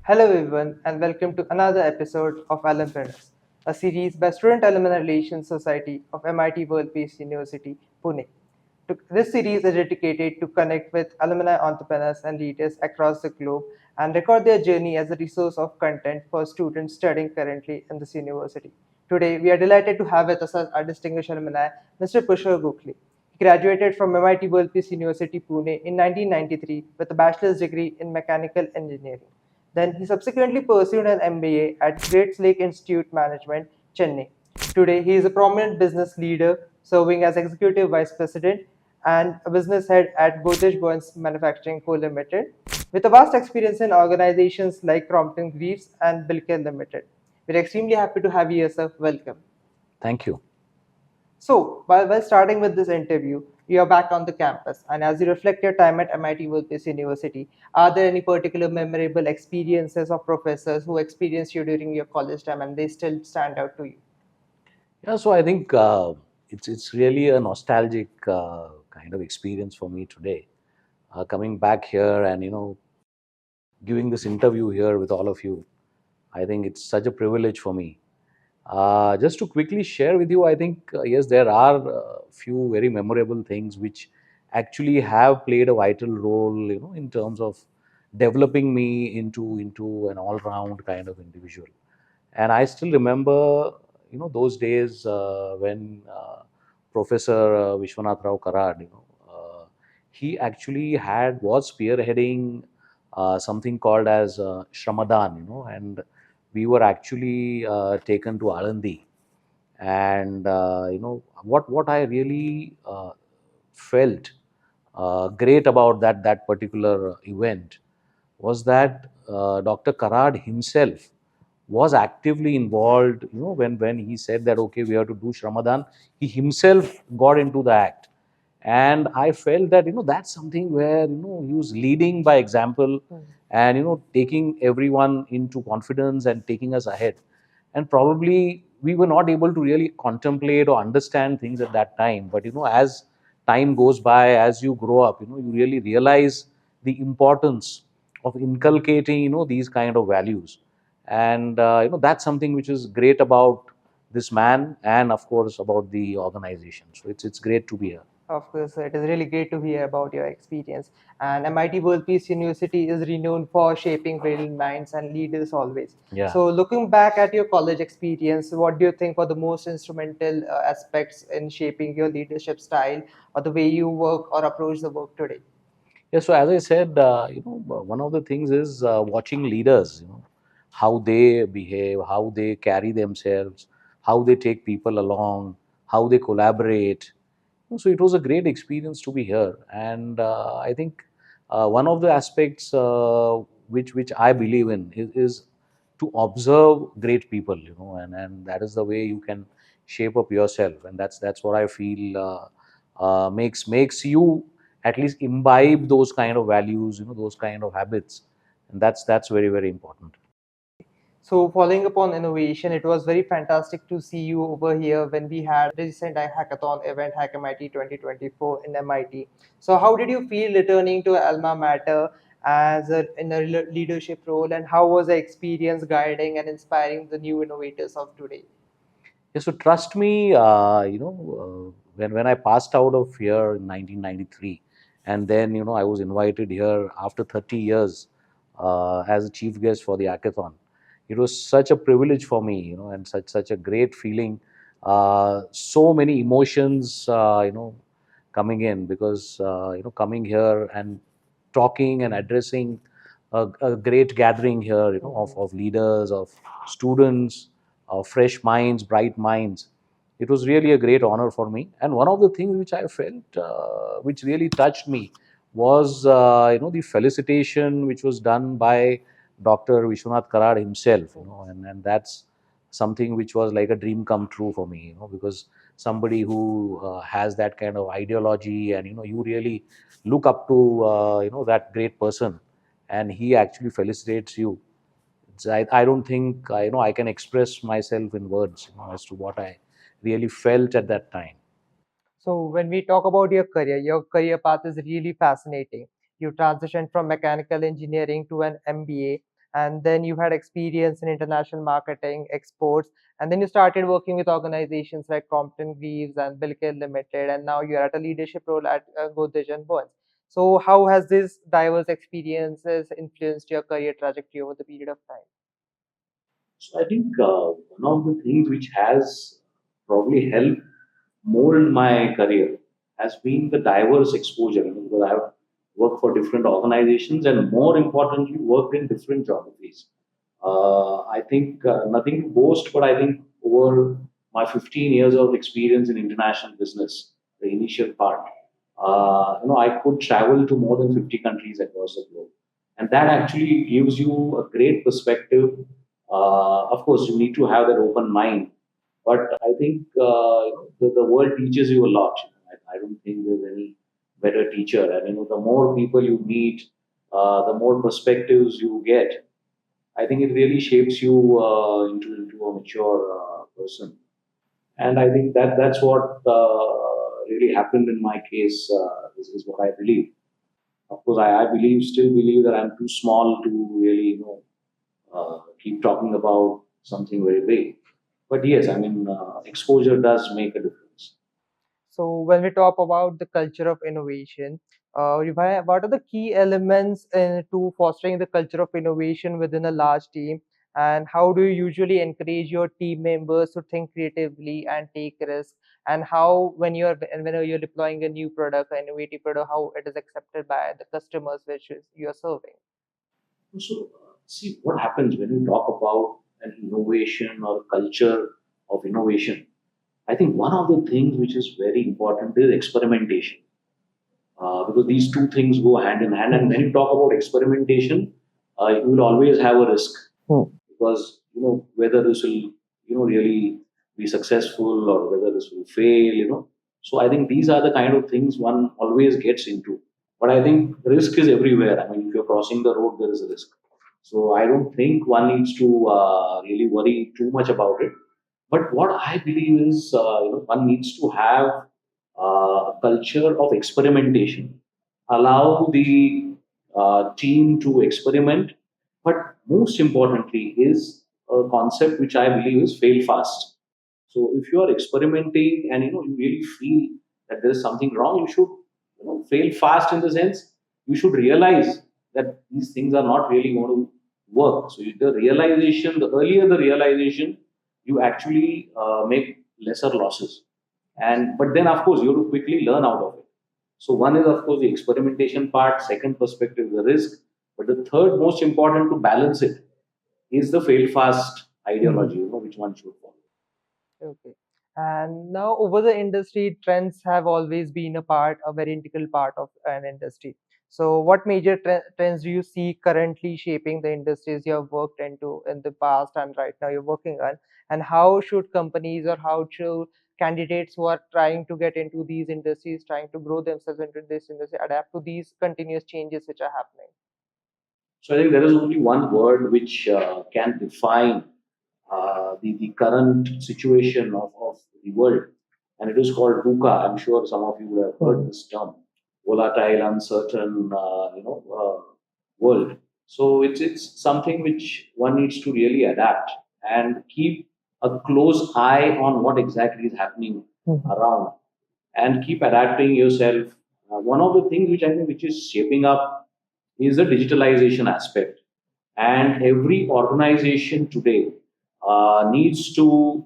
Hello everyone and welcome to another episode of Alumpreneurs, a series by Student Alumni Relations Society of MIT-WPU University, Pune. This series is dedicated to connect with alumni entrepreneurs and leaders across the globe and record their journey as a resource of content for students studying currently in this university. Today, we are delighted to have with us our distinguished alumni, Mr. Pushkar Gokhale. He graduated from MIT-WPU University, Pune in 1993 with a bachelor's degree in mechanical engineering. Then he subsequently pursued an MBA at Great Lake Institute Management, Chennai. Today, he is a prominent business leader, serving as Executive Vice President and a business head at Godrej Boyce Manufacturing Co. Limited, with a vast experience in organizations like Crompton Greaves and Bilker Limited. We're extremely happy to have you here, sir. Welcome. Thank you. So, while starting with this interview, you are back on the campus, and as you reflect your time at MIT-WPU University, are there any particular memorable experiences of professors who experienced you during your college time and they still stand out to you? Yeah, so I think it's really a nostalgic kind of experience for me today, coming back here and giving this interview here with all of you. I think it's such a privilege for me. Just to quickly share with you, I think yes, there are a few very memorable things which actually have played a vital role, in terms of developing me into an all-round kind of individual. And I still remember, those days when Professor Vishwanath Rao Karad, he actually was spearheading something called as Shramadan, and we were actually taken to Alandi. And what I really felt great about that particular event was that Dr. Karad himself was actively involved. When he said that okay, we have to do Ramadan, he himself got into the act, and I felt that that's something where he was leading by example, and taking everyone into confidence and taking us ahead. And probably we were not able to really contemplate or understand things at that time, but as time goes by, as you grow up, you really realize the importance of inculcating these kind of values. And that's something which is great about this man, and of course about the organization. So it's great to be here. Of course, sir, it is really great to hear about your experience. And MIT World Peace University is renowned for shaping brilliant minds and leaders always. Yeah. So, looking back at your college experience, what do you think were the most instrumental aspects in shaping your leadership style or the way you work or approach the work today? Yeah, so as I said, one of the things is watching leaders, how they behave, how they carry themselves, how they take people along, how they collaborate. So it was a great experience to be here. And I think one of the aspects which I believe in is to observe great people, and that is the way you can shape up yourself. And that's what I feel makes you at least imbibe those kind of values, those kind of habits. And that's very, very important. So, following upon innovation, it was very fantastic to see you over here when we had the recent hackathon event, Hack MIT 2024 in MIT. So, how did you feel returning to alma mater in a leadership role, and how was the experience guiding and inspiring the new innovators of today? Yeah, so trust me, when I passed out of here in 1993, and then I was invited here after 30 years as a chief guest for the hackathon. It was such a privilege for me, and such a great feeling. So many emotions, coming in, because coming here and talking and addressing a great gathering here, of leaders, of students, fresh minds, bright minds. It was really a great honor for me. And one of the things which I felt, which really touched me, was the felicitation which was done by Dr. Vishwanath Karad himself. And that's something which was like a dream come true for me. Because somebody who has that kind of ideology, and you really look up to that great person, and he actually felicitates you. I don't think I can express myself in words, as to what I really felt at that time. So, when we talk about your career path is really fascinating. You transitioned from mechanical engineering to an MBA, and then you had experience in international marketing, exports, and then you started working with organizations like Compton Greaves and Bilkir Limited, and now you're at a leadership role at Godrej Boyce. So, how has this diverse experiences influenced your career trajectory over the period of time? So I think one of the things which has probably helped mold my career has been the diverse exposure. Because I've worked for different organizations and more importantly, worked in different geographies. I think nothing to boast, but I think over my 15 years of experience in international business, the initial part, I could travel to more than 50 countries across the globe. And that actually gives you a great perspective. Of course, you need to have that open mind, but I think the world teaches you a lot. I don't think there's any better teacher. And the more people you meet, the more perspectives you get. I think it really shapes you into a mature person. And I think that's what really happened in my case. This is what I believe. Of course, still believe that I'm too small to really, keep talking about something very big. But yes, I mean, exposure does make a difference. So when we talk about the culture of innovation, what are the key elements to fostering the culture of innovation within a large team? And how do you usually encourage your team members to think creatively and take risks? And how, when you're deploying a new product, an innovative product, how it is accepted by the customers which is you're serving? So, see what happens when you talk about an innovation or culture of innovation. I think one of the things which is very important is experimentation, because these two things go hand in hand. And when you talk about experimentation, you will always have a risk, because whether this will really be successful or whether this will fail. So I think these are the kind of things one always gets into. But I think risk is everywhere. I mean, if you're crossing the road, there is a risk. So I don't think one needs to really worry too much about it. But what I believe is, one needs to have a culture of experimentation. Allow the team to experiment, but most importantly is a concept which I believe is fail fast. So if you are experimenting and you really feel that there is something wrong, you should fail fast, in the sense you should realize that these things are not really going to work. So the earlier the realization, you actually make lesser losses. And but then of course you have to quickly learn out of it. So one is of course the experimentation part, second perspective the risk, but the third most important to balance it is the fail fast ideology, which one should follow. Okay. And now, over the industry, trends have always been a very integral part of an industry. So, what major trends do you see currently shaping the industries you have worked into in the past and right now you're working on? And how should companies or how should candidates who are trying to get into these industries, trying to grow themselves into this industry, adapt to these continuous changes which are happening? So I think there is only one word which can define the current situation of the world, and it is called VUCA. I'm sure some of you have heard this term: volatile, uncertain, world. So it's something which one needs to really adapt and keep a close eye on what exactly is happening around, and keep adapting yourself. One of the things which I think which is shaping up is the digitalization aspect. And every organization today needs to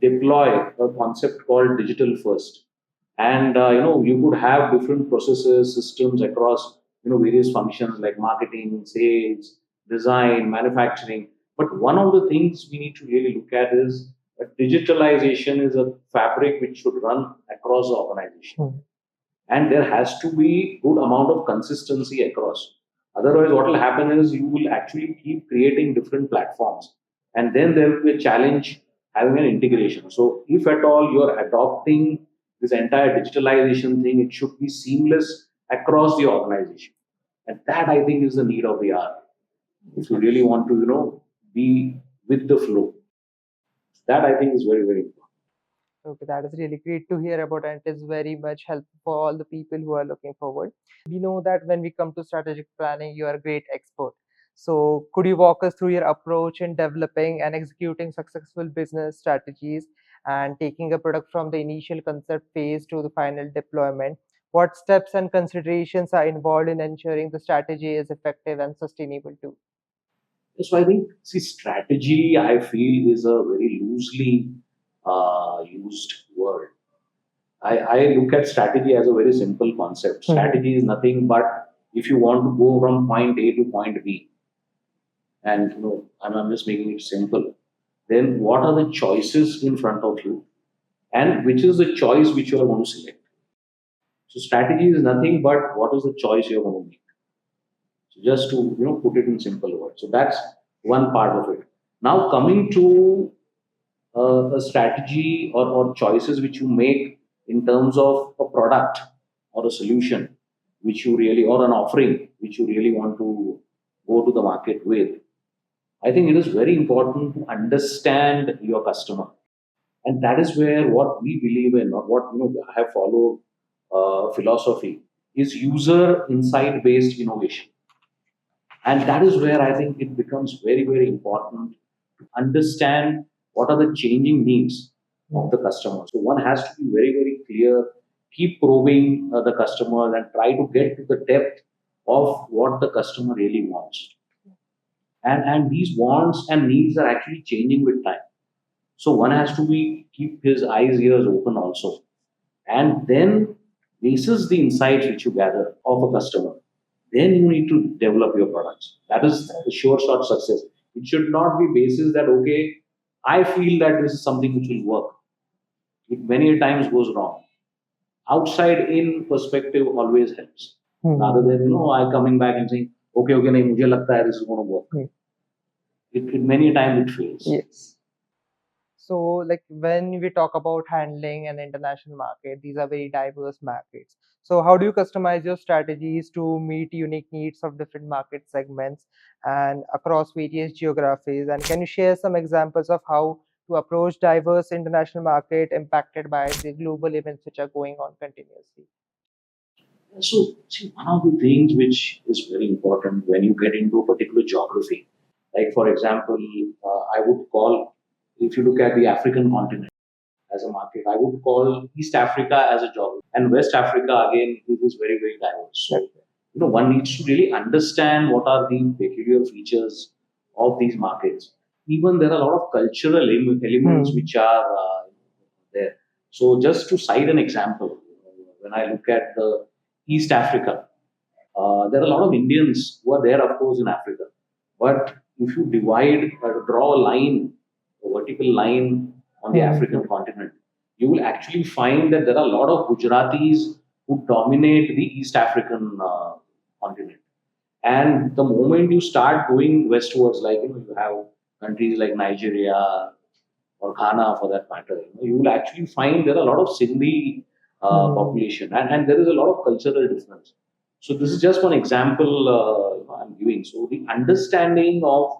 deploy a concept called digital first. And you could have different processes, systems across various functions like marketing, sales, design, manufacturing. But one of the things we need to really look at is that digitalization is a fabric which should run across the organization, and there has to be good amount of consistency across. Otherwise what will happen is you will actually keep creating different platforms, and then there will be a challenge having an integration. So if at all you're adopting this entire digitalization thing, it should be seamless across the organization, and that I think is the need of the hour if you really want to be with the flow. That I think is very, very important. Okay, that is really great to hear about, and it is very much helpful for all the people who are looking forward. We know that when we come to strategic planning, you are a great expert. So, could you walk us through your approach in developing and executing successful business strategies and taking a product from the initial concept phase to the final deployment? What steps and considerations are involved in ensuring the strategy is effective and sustainable too? So I think, see, strategy, I feel, is a very loosely used word. I look at strategy as a very simple concept. Strategy is nothing but if you want to go from point A to point B, and I'm just making it simple, then what are the choices in front of you, and which is the choice which you are going to select. So strategy is nothing but what is the choice you're going to make. So just to put it in simple words. So that's one part of it. Now coming to a strategy or choices which you make in terms of a product or a solution which you really, or an offering which you really want to go to the market with. I think it is very important to understand your customer, and that is where what we believe in, or what I have followed philosophy, is user insight based innovation. And that is where I think it becomes very, very important to understand what are the changing needs of the customer. So one has to be very, very clear, keep probing the customer and try to get to the depth of what the customer really wants. And these wants and needs are actually changing with time. So one has to be keep his eyes, ears open also. And then basis the insights which you gather of a customer, then you need to develop your products. That is the sure shot success. It should not be basis that, okay, I feel that this is something which will work. It many times goes wrong. Outside in perspective always helps. Rather than, I coming back and saying, okay, nahi, mujhe lagta hai this is going to work. It many times it fails. Yes. So, like when we talk about handling an international market, these are very diverse markets. So, how do you customize your strategies to meet unique needs of different market segments and across various geographies? And can you share some examples of how to approach diverse international market impacted by the global events which are going on continuously? So, see, one of the things which is very important when you get into a particular geography, like for example, I would call, if you look at the African continent as a market, I would call East Africa as a geography, and West Africa again is very, very diverse. So, one needs to really understand what are the peculiar features of these markets. Even there are a lot of cultural elements which are there. So, just to cite an example, when I look at the East Africa, there are a lot of Indians who are there, of course, in Africa. But if you divide or draw a line, a vertical line on the African continent, you will actually find that there are a lot of Gujaratis who dominate the East African continent. And the moment you start going westwards, like you have countries like Nigeria or Ghana for that matter, you will actually find there are a lot of Sindhi population, and there is a lot of cultural difference. So this is just one example I'm giving. So the understanding of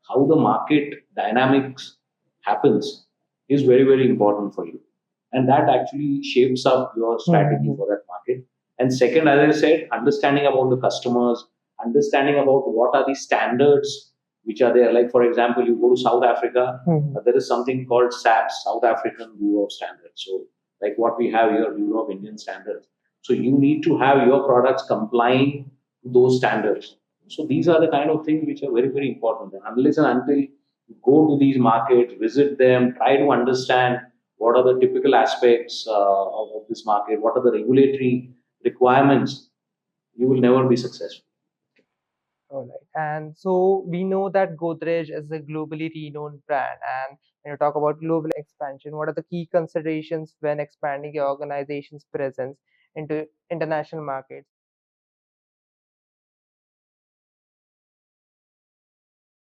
how the market dynamics happens is very, very important for you, and that actually shapes up your strategy for that market. And second, as I said, understanding about the customers, understanding about what are the standards which are there. Like for example, you go to South Africa, there is something called SAPS, South African Bureau of Standards. So like what we have here, Bureau of Indian Standards. So you need to have your products complying to those standards. So these are the kind of things which are very, very important. And unless and until you go to these markets, visit them, try to understand what are the typical aspects of this market, what are the regulatory requirements, you will never be successful. All right. And so we know that Godrej is a globally renowned brand. And when you talk about global expansion, what are the key considerations when expanding your organization's presence into international markets?